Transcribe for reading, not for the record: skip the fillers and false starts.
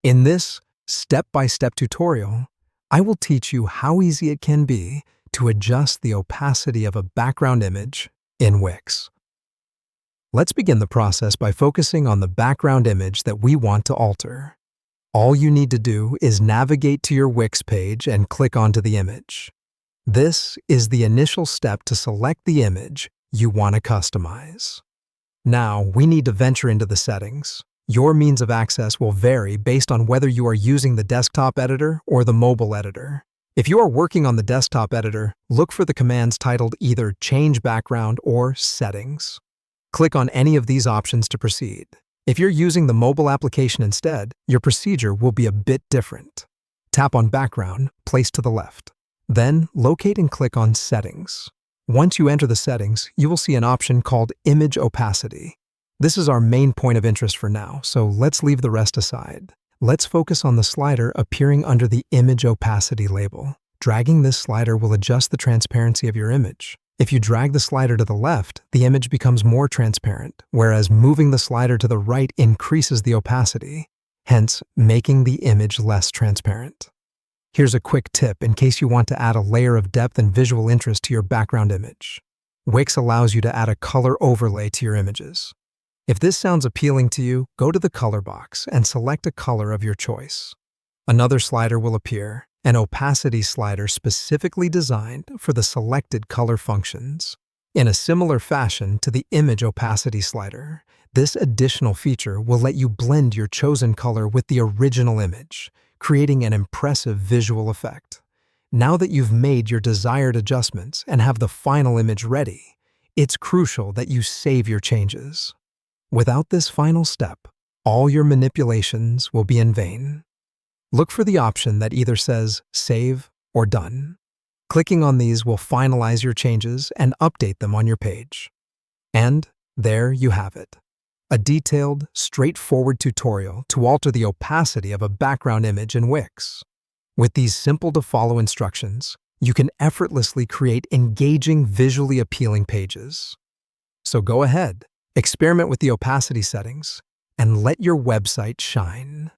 In this step-by-step tutorial, I will teach you how easy it can be to adjust the opacity of a background image in Wix. Let's begin the process by focusing on the background image that we want to alter. All you need to do is navigate to your Wix page and click onto the image. This is the initial step to select the image you want to customize. Now, we need to venture into the settings. Your means of access will vary based on whether you are using the desktop editor or the mobile editor. If you are working on the desktop editor, look for the commands titled either Change Background or Settings. Click on any of these options to proceed. If you're using the mobile application instead, your procedure will be a bit different. Tap on Background, placed to the left. Then, locate and click on Settings. Once you enter the settings, you will see an option called Image Opacity. This is our main point of interest for now, so let's leave the rest aside. Let's focus on the slider appearing under the Image Opacity label. Dragging this slider will adjust the transparency of your image. If you drag the slider to the left, the image becomes more transparent, whereas moving the slider to the right increases the opacity, hence making the image less transparent. Here's a quick tip in case you want to add a layer of depth and visual interest to your background image. Wix allows you to add a color overlay to your images. If this sounds appealing to you, go to the color box and select a color of your choice. Another slider will appear, an opacity slider specifically designed for the selected color functions. In a similar fashion to the image opacity slider, this additional feature will let you blend your chosen color with the original image, creating an impressive visual effect. Now that you've made your desired adjustments and have the final image ready, it's crucial that you save your changes. Without this final step, all your manipulations will be in vain. Look for the option that either says Save or Done. Clicking on these will finalize your changes and update them on your page. And there you have it. A detailed, straightforward tutorial to alter the opacity of a background image in Wix. With these simple-to-follow instructions, you can effortlessly create engaging, visually appealing pages. So go ahead, experiment with the opacity settings, and let your website shine.